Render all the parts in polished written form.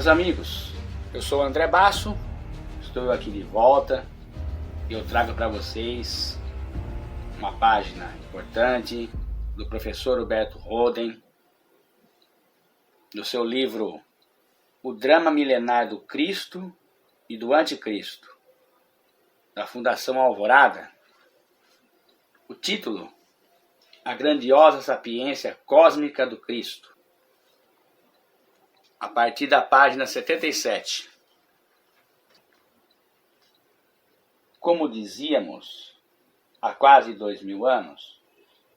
Meus amigos, eu sou o André Basso, estou aqui de volta e eu trago para vocês uma página importante do professor Huberto Roden, do seu livro O Drama Milenar do Cristo e do Anticristo, da Fundação Alvorada. O título: A Grandiosa Sapiência Cósmica do Cristo, a partir da página 77. Como dizíamos há quase 2000 anos,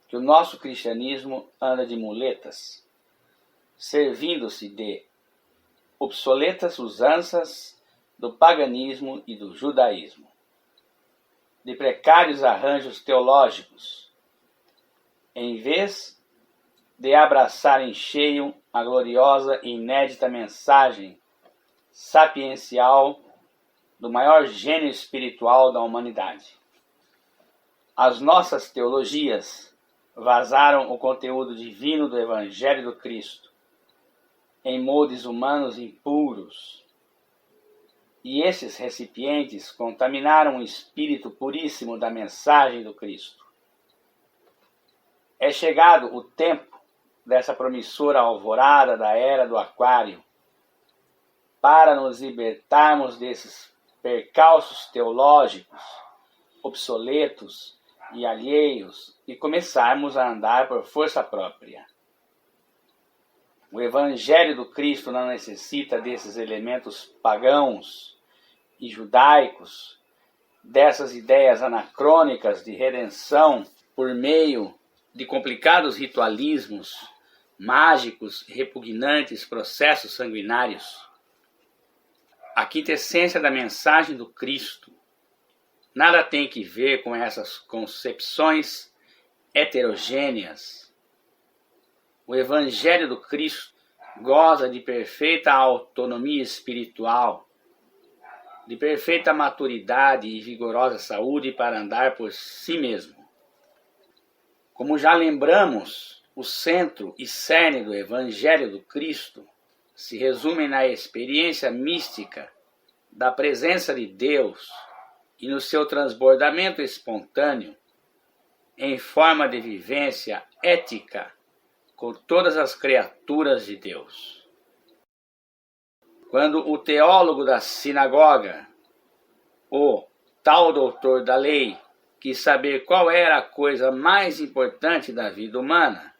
que o nosso cristianismo anda de muletas, servindo-se de obsoletas usanças do paganismo e do judaísmo, de precários arranjos teológicos, em vez de abraçar em cheio a gloriosa e inédita mensagem sapiencial do maior gênio espiritual da humanidade. As nossas teologias vazaram o conteúdo divino do Evangelho do Cristo em moldes humanos impuros, e esses recipientes contaminaram o espírito puríssimo da mensagem do Cristo. É chegado o tempo dessa promissora alvorada da era do aquário, para nos libertarmos desses percalços teológicos, obsoletos e alheios, e começarmos a andar por força própria. O Evangelho do Cristo não necessita desses elementos pagãos e judaicos, dessas ideias anacrônicas de redenção por meio de complicados ritualismos, mágicos e repugnantes processos sanguinários. A quintessência da mensagem do Cristo nada tem que ver com essas concepções heterogêneas. O Evangelho do Cristo goza de perfeita autonomia espiritual, de perfeita maturidade e vigorosa saúde para andar por si mesmo. Como já lembramos, o centro e cerne do Evangelho do Cristo se resume na experiência mística da presença de Deus e no seu transbordamento espontâneo em forma de vivência ética com todas as criaturas de Deus. Quando o teólogo da sinagoga, o tal doutor da lei, quis saber qual era a coisa mais importante da vida humana,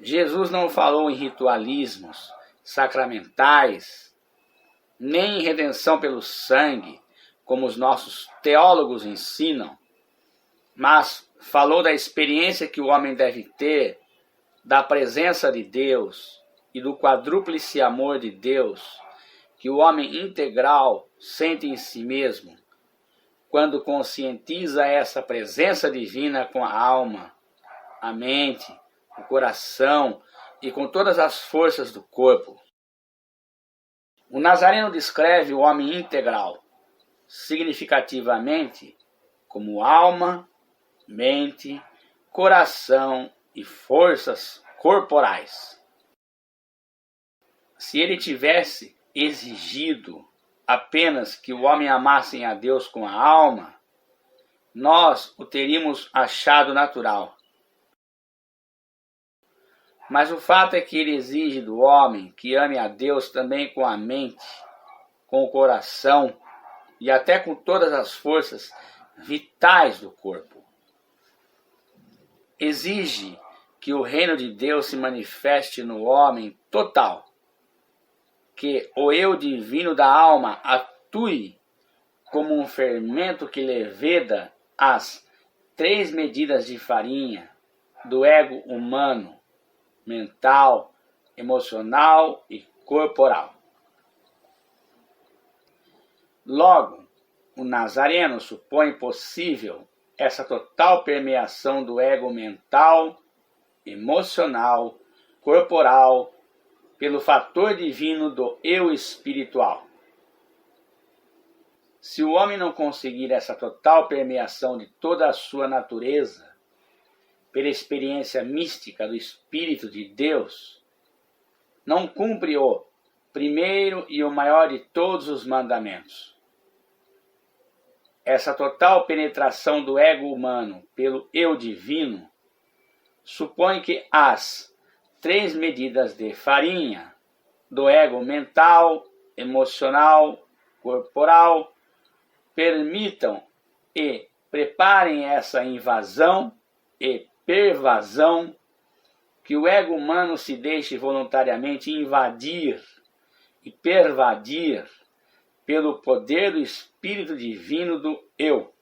Jesus não falou em ritualismos sacramentais, nem em redenção pelo sangue, como os nossos teólogos ensinam, mas falou da experiência que o homem deve ter da presença de Deus e do quadrúplice amor de Deus que o homem integral sente em si mesmo, quando conscientiza essa presença divina com a alma, a mente, o coração e com todas as forças do corpo. O Nazareno descreve o homem integral, significativamente, como alma, mente, coração e forças corporais. Se ele tivesse exigido apenas que o homem amasse a Deus com a alma, nós o teríamos achado natural. Mas o fato é que ele exige do homem que ame a Deus também com a mente, com o coração e até com todas as forças vitais do corpo. Exige que o reino de Deus se manifeste no homem total, que o eu divino da alma atue como um fermento que leveda as 3 medidas de farinha do ego humano, mental, emocional e corporal. Logo, o Nazareno supõe possível essa total permeação do ego mental, emocional, corporal, pelo fator divino do eu espiritual. Se o homem não conseguir essa total permeação de toda a sua natureza, pela experiência mística do Espírito de Deus, não cumpre o primeiro e o maior de todos os mandamentos. Essa total penetração do ego humano pelo eu divino supõe que as 3 medidas de farinha do ego mental, emocional, corporal permitam e preparem essa invasão e pervasão, que o ego humano se deixe voluntariamente invadir e pervadir pelo poder do Espírito Divino do Eu.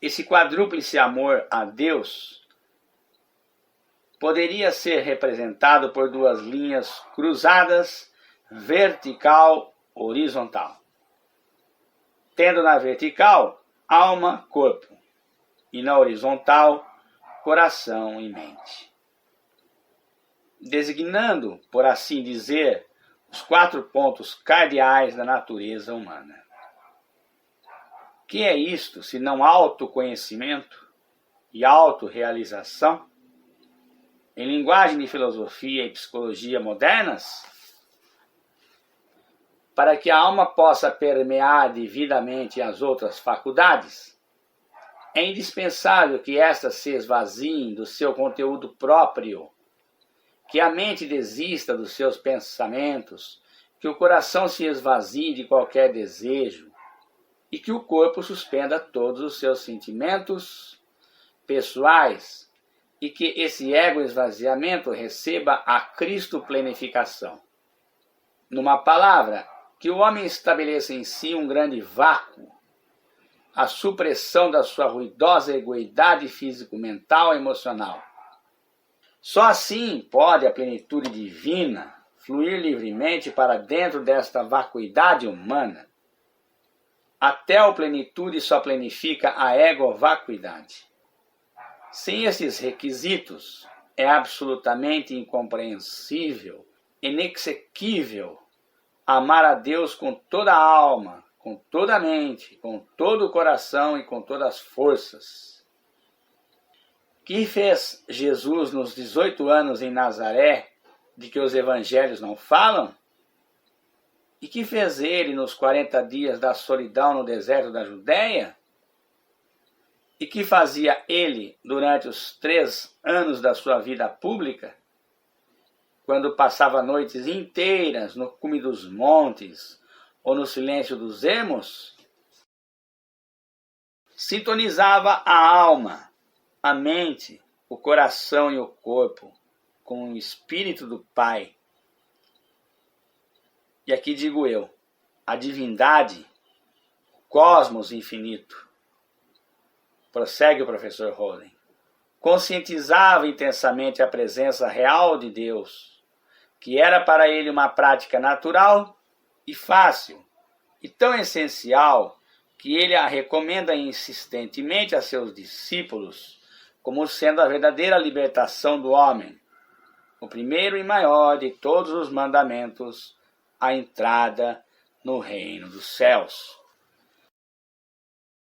Esse quadrúplice amor a Deus poderia ser representado por 2 linhas cruzadas, vertical, horizontal. Tendo na vertical, alma, corpo, e na horizontal, coração e mente. Designando, por assim dizer, os 4 pontos cardeais da natureza humana. Que é isto, se não autoconhecimento e autorrealização? Em linguagem de filosofia e psicologia modernas, para que a alma possa permear devidamente as outras faculdades, é indispensável que estas se esvaziem do seu conteúdo próprio, que a mente desista dos seus pensamentos, que o coração se esvazie de qualquer desejo e que o corpo suspenda todos os seus sentimentos pessoais e que esse ego-esvaziamento receba a Cristo-plenificação. Numa palavra, que o homem estabeleça em si um grande vácuo, a supressão da sua ruidosa egoidade físico-mental e emocional. Só assim pode a plenitude divina fluir livremente para dentro desta vacuidade humana. A teoplenitude só plenifica a ego-vacuidade. Sem esses requisitos, é absolutamente incompreensível, inexequível, amar a Deus com toda a alma, com toda a mente, com todo o coração e com todas as forças. Que fez Jesus nos 18 anos em Nazaré, de que os evangelhos não falam? E que fez ele nos 40 dias da solidão no deserto da Judéia? E que fazia ele durante os 3 anos da sua vida pública, quando passava noites inteiras no cume dos montes ou no silêncio dos ermos? Sintonizava a alma, a mente, o coração e o corpo com o Espírito do Pai. E aqui digo eu, a divindade, o cosmos infinito, prossegue o professor Holden, conscientizava intensamente a presença real de Deus, que era para ele uma prática natural e fácil, e tão essencial que ele a recomenda insistentemente a seus discípulos como sendo a verdadeira libertação do homem, o primeiro e maior de todos os mandamentos, a entrada no reino dos céus.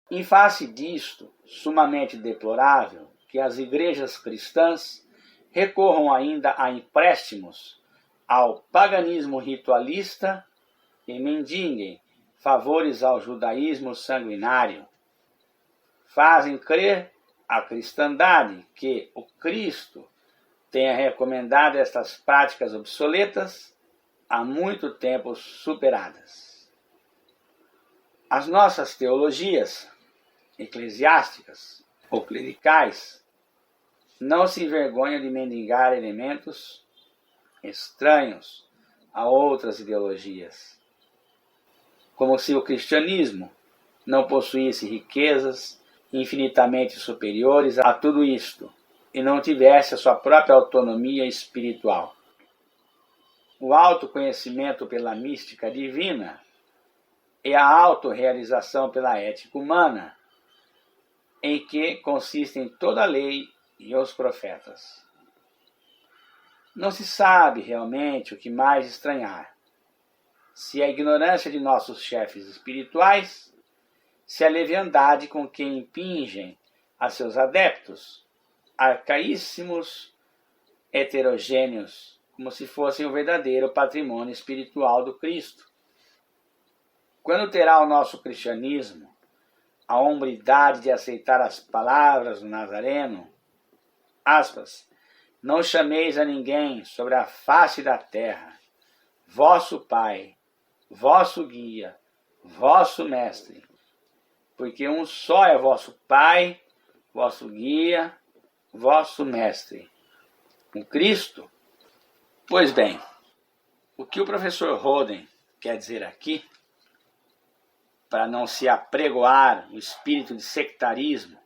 Em face disto, sumamente deplorável, que as igrejas cristãs recorram ainda a empréstimos ao paganismo ritualista e mendiguem favores ao judaísmo sanguinário. Fazem crer à cristandade que o Cristo tenha recomendado estas práticas obsoletas há muito tempo superadas. As nossas teologias eclesiásticas ou clericais não se envergonham de mendigar elementos estranhos a outras ideologias, como se o cristianismo não possuísse riquezas infinitamente superiores a tudo isto e não tivesse a sua própria autonomia espiritual. O autoconhecimento pela mística divina e a autorrealização pela ética humana, em que consistem toda a lei e os profetas. Não se sabe realmente o que mais estranhar, se a ignorância de nossos chefes espirituais, se a leviandade com que impingem a seus adeptos, arcaíssimos, heterogêneos, como se fossem o verdadeiro patrimônio espiritual do Cristo. Quando terá o nosso cristianismo a hombridade de aceitar as palavras do Nazareno, aspas, não chameis a ninguém sobre a face da terra, vosso Pai, vosso guia, vosso mestre, porque um só é vosso Pai, vosso guia, vosso mestre, o Cristo. Pois bem, o que o professor Roden quer dizer aqui, para não se apregoar o espírito de sectarismo,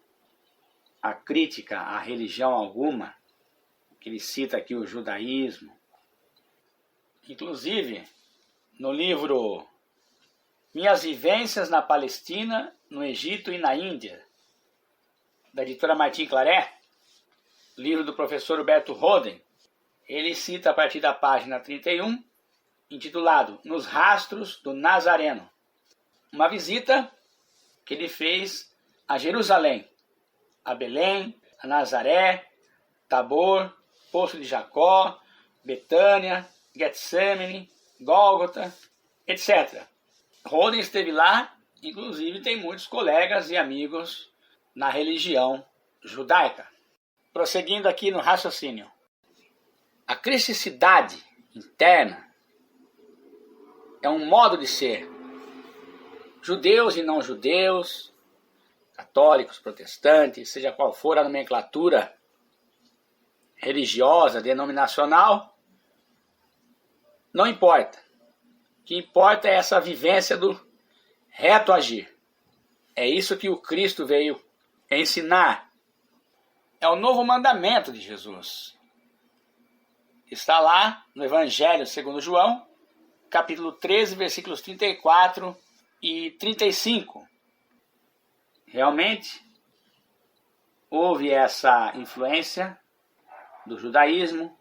a crítica à religião alguma, que ele cita aqui o judaísmo. Inclusive, no livro Minhas Vivências na Palestina, no Egito e na Índia, da editora Martin Claret, livro do professor Huberto Roden, ele cita a partir da página 31, intitulado Nos Rastros do Nazareno, uma visita que ele fez a Jerusalém, a Belém, a Nazaré, Tabor, Poço de Jacó, Betânia, Getsemane, Gólgota, etc. Roden esteve lá, inclusive tem muitos colegas e amigos na religião judaica. Prosseguindo aqui no raciocínio. A cristandade interna é um modo de ser. Judeus e não judeus, católicos, protestantes, seja qual for a nomenclatura religiosa, denominacional, não importa. O que importa é essa vivência do reto agir. É isso que o Cristo veio ensinar. É o novo mandamento de Jesus. Está lá no Evangelho segundo João, capítulo 13, versículos 34 e 35. Realmente, houve essa influência do judaísmo,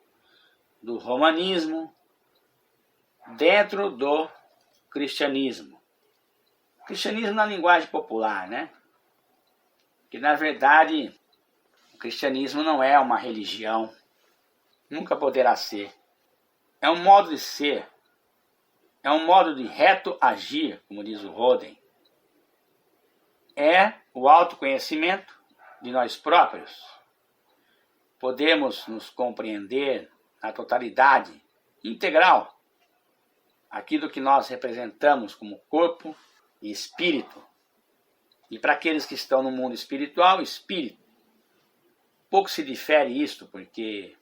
do romanismo, dentro do cristianismo. Cristianismo na linguagem popular, né? Que na verdade o cristianismo não é uma religião, nunca poderá ser. É um modo de ser, é um modo de reto agir, como diz o Roden. É o autoconhecimento de nós próprios. Podemos nos compreender na totalidade, integral, aquilo que nós representamos como corpo e espírito. E para aqueles que estão no mundo espiritual, espírito. Pouco se difere isto, porque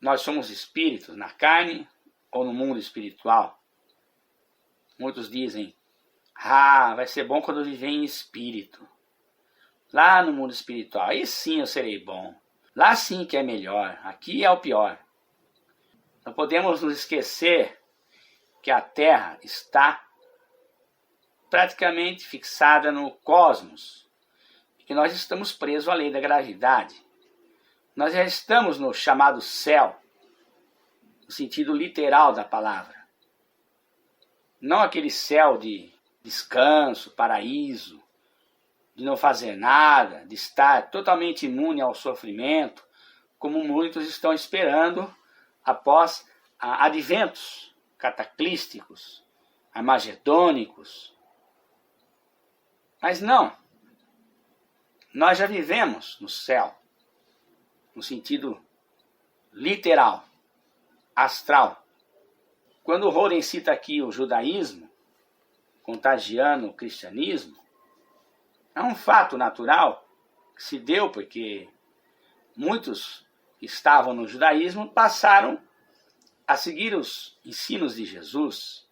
nós somos espíritos na carne ou no mundo espiritual. Muitos dizem, vai ser bom quando eu viver em espírito. Lá no mundo espiritual, aí sim eu serei bom. Lá sim que é melhor, aqui é o pior. Não podemos nos esquecer que a Terra está praticamente fixada no cosmos, e que nós estamos presos à lei da gravidade. Nós já estamos no chamado céu, no sentido literal da palavra. Não aquele céu de descanso, paraíso, de não fazer nada, de estar totalmente imune ao sofrimento, como muitos estão esperando após adventos cataclísticos, armagedônicos. Mas não, nós já vivemos no céu, no sentido literal, astral. Quando Roden cita aqui o judaísmo, contagiando o cristianismo, é um fato natural que se deu porque muitos que estavam no judaísmo passaram a seguir os ensinos de Jesus.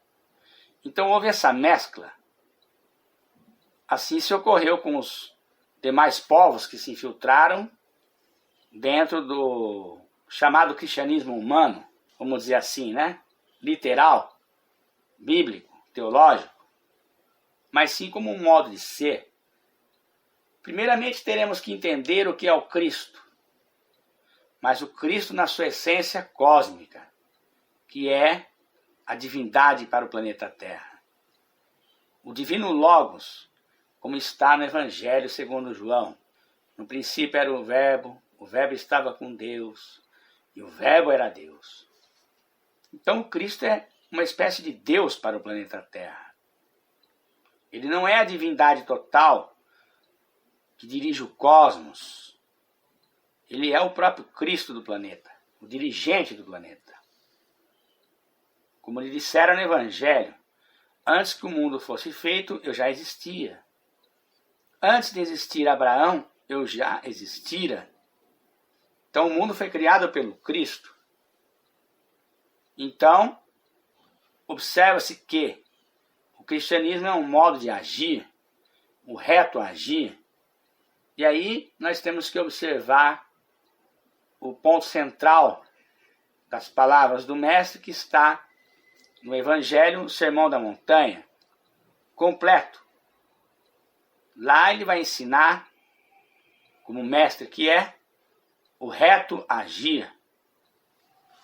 Então houve essa mescla. Assim se ocorreu com os demais povos que se infiltraram dentro do chamado cristianismo humano, vamos dizer assim, né? Literal, bíblico, teológico, mas sim como um modo de ser. Primeiramente teremos que entender o que é o Cristo, mas o Cristo na sua essência cósmica, que é a divindade para o planeta Terra. O divino Logos, como está no Evangelho segundo João. No princípio era o Verbo estava com Deus, e o Verbo era Deus. Então o Cristo é uma espécie de Deus para o planeta Terra. Ele não é a divindade total que dirige o cosmos. Ele é o próprio Cristo do planeta, o dirigente do planeta. Como lhe disseram no Evangelho, antes que o mundo fosse feito, eu já existia. Antes de existir Abraão, eu já existira. Então o mundo foi criado pelo Cristo. Então, observa-se que o cristianismo é um modo de agir, o reto agir. E aí nós temos que observar o ponto central das palavras do Mestre, que está no Evangelho, o Sermão da Montanha, completo. Lá ele vai ensinar, como mestre que é, o reto agir.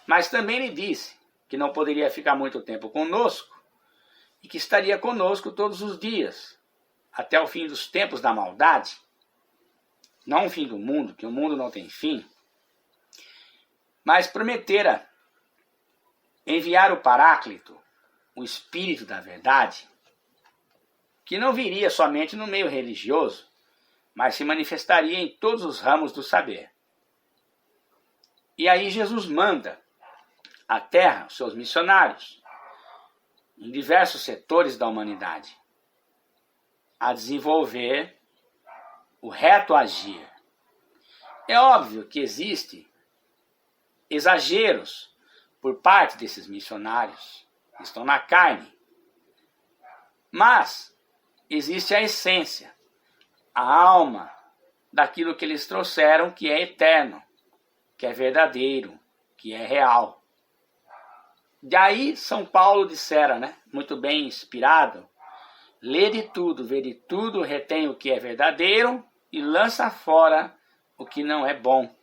Mas também lhe disse que não poderia ficar muito tempo conosco e que estaria conosco todos os dias, até o fim dos tempos da maldade. Não o fim do mundo, que o mundo não tem fim. Mas prometera enviar o Paráclito, o Espírito da Verdade, que não viria somente no meio religioso, mas se manifestaria em todos os ramos do saber. E aí Jesus manda à Terra os seus missionários, em diversos setores da humanidade, a desenvolver o reto agir. É óbvio que existem exageros por parte desses missionários, que estão na carne, mas existe a essência, a alma daquilo que eles trouxeram, que é eterno, que é verdadeiro, que é real. Daí São Paulo dissera, muito bem inspirado, lê de tudo, vê de tudo, retém o que é verdadeiro e lança fora o que não é bom.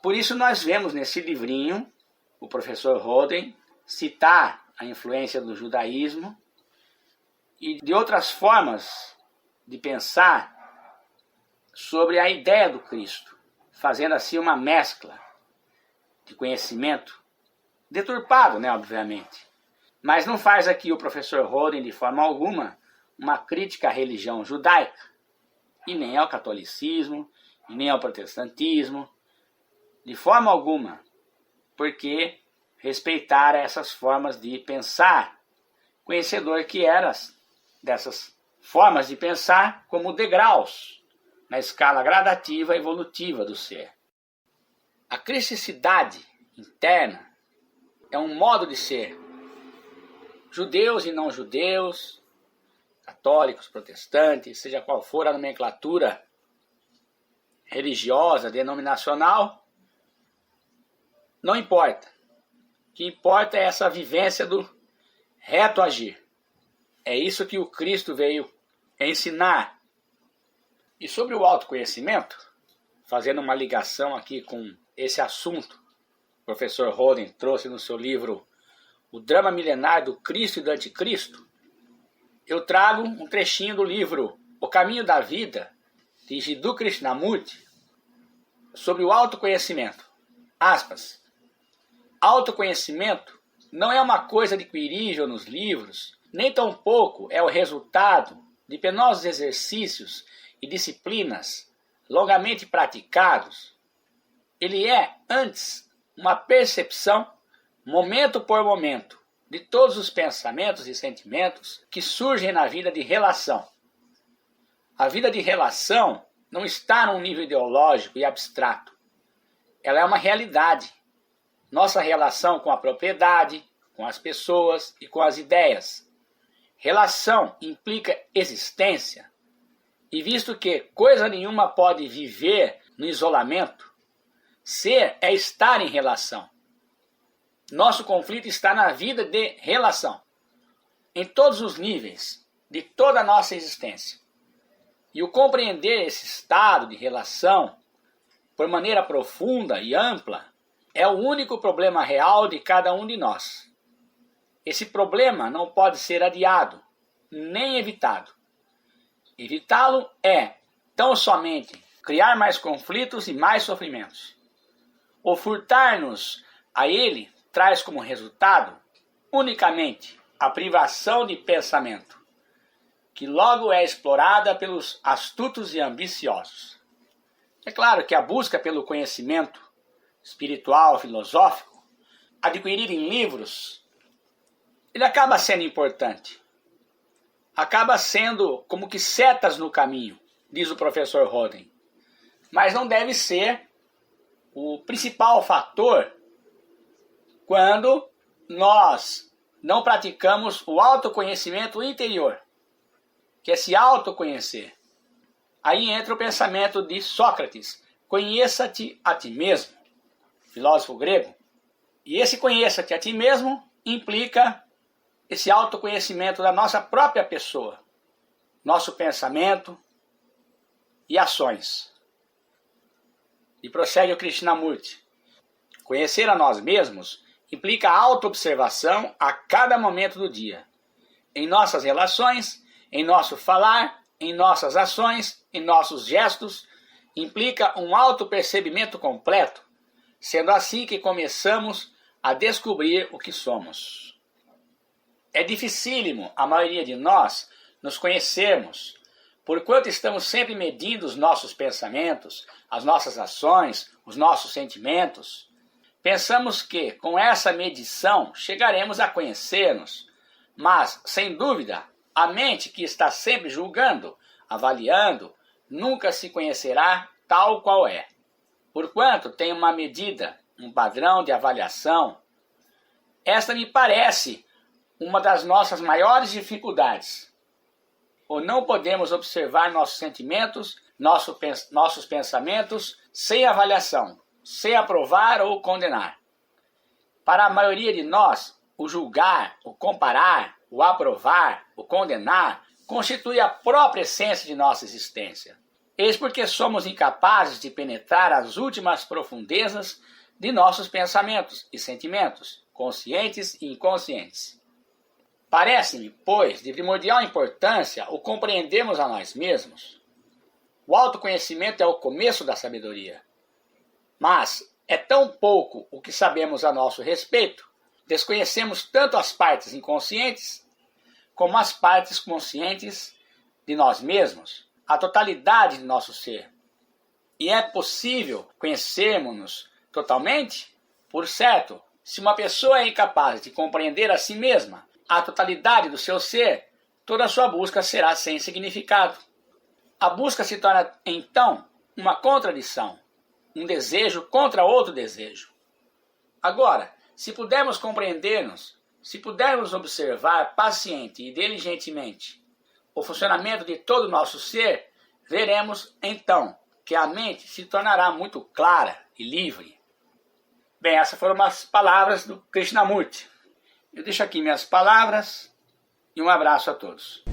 Por isso nós vemos nesse livrinho, o professor Roden citar a influência do judaísmo e de outras formas de pensar sobre a ideia do Cristo, fazendo assim uma mescla de conhecimento, deturpado, obviamente. Mas não faz aqui o professor Roden, de forma alguma, uma crítica à religião judaica, e nem ao catolicismo, e nem ao protestantismo, de forma alguma, porque respeitar essas formas de pensar, conhecedor que era dessas formas de pensar como degraus na escala gradativa e evolutiva do ser. A cristicidade interna é um modo de ser. Judeus e não judeus, católicos, protestantes, seja qual for a nomenclatura religiosa, denominacional, não importa. O que importa é essa vivência do reto agir. É isso que o Cristo veio ensinar. E sobre o autoconhecimento, fazendo uma ligação aqui com esse assunto, o professor Roden trouxe no seu livro O Drama Milenar do Cristo e do Anticristo, eu trago um trechinho do livro O Caminho da Vida, de Jiddu Krishnamurti, sobre o autoconhecimento. Aspas. Autoconhecimento não é uma coisa adquirida nos livros, nem tampouco é o resultado de penosos exercícios e disciplinas longamente praticados. Ele é, antes, uma percepção, momento por momento, de todos os pensamentos e sentimentos que surgem na vida de relação. A vida de relação não está num nível ideológico e abstrato. Ela é uma realidade. Nossa relação com a propriedade, com as pessoas e com as ideias. Relação implica existência. E visto que coisa nenhuma pode viver no isolamento, ser é estar em relação. Nosso conflito está na vida de relação, em todos os níveis, de toda a nossa existência. E o compreender esse estado de relação, por maneira profunda e ampla, é o único problema real de cada um de nós. Esse problema não pode ser adiado, nem evitado. Evitá-lo é, tão somente, criar mais conflitos e mais sofrimentos. Ou furtar-nos a ele traz como resultado unicamente a privação de pensamento, que logo é explorada pelos astutos e ambiciosos. É claro que a busca pelo conhecimento espiritual, filosófico, adquirido em livros, ele acaba sendo importante. Acaba sendo como que setas no caminho, diz o professor Roden. Mas não deve ser o principal fator quando nós não praticamos o autoconhecimento interior, que é se autoconhecer. Aí entra o pensamento de Sócrates, conheça-te a ti mesmo, filósofo grego. E esse conheça-te a ti mesmo implica esse autoconhecimento da nossa própria pessoa, nosso pensamento e ações. E prossegue o Krishnamurti. Conhecer a nós mesmos implica autoobservação a cada momento do dia, em nossas relações, em nosso falar, em nossas ações, em nossos gestos, implica um autopercebimento completo, sendo assim que começamos a descobrir o que somos. É dificílimo a maioria de nós nos conhecermos, porquanto estamos sempre medindo os nossos pensamentos, as nossas ações, os nossos sentimentos. Pensamos que, com essa medição, chegaremos a conhecer-nos, mas, sem dúvida, a mente que está sempre julgando, avaliando, nunca se conhecerá tal qual é. Porquanto tem uma medida, um padrão de avaliação, esta me parece uma das nossas maiores dificuldades. Ou não podemos observar nossos sentimentos, nossos pensamentos, sem avaliação, sem aprovar ou condenar. Para a maioria de nós, o julgar, o comparar, o aprovar, o condenar, constitui a própria essência de nossa existência. Eis porque somos incapazes de penetrar as últimas profundezas de nossos pensamentos e sentimentos, conscientes e inconscientes. Parece-me, pois, de primordial importância o compreendermos a nós mesmos. O autoconhecimento é o começo da sabedoria. Mas é tão pouco o que sabemos a nosso respeito, desconhecemos tanto as partes inconscientes como as partes conscientes de nós mesmos, a totalidade de nosso ser. E é possível conhecermos-nos totalmente? Por certo, se uma pessoa é incapaz de compreender a si mesma, a totalidade do seu ser, toda a sua busca será sem significado. A busca se torna, então, uma contradição, um desejo contra outro desejo. Agora, se pudermos compreender-nos, se pudermos observar paciente e diligentemente o funcionamento de todo o nosso ser, veremos, então, que a mente se tornará muito clara e livre. Bem, essas foram as palavras do Krishnamurti. Eu deixo aqui minhas palavras e um abraço a todos.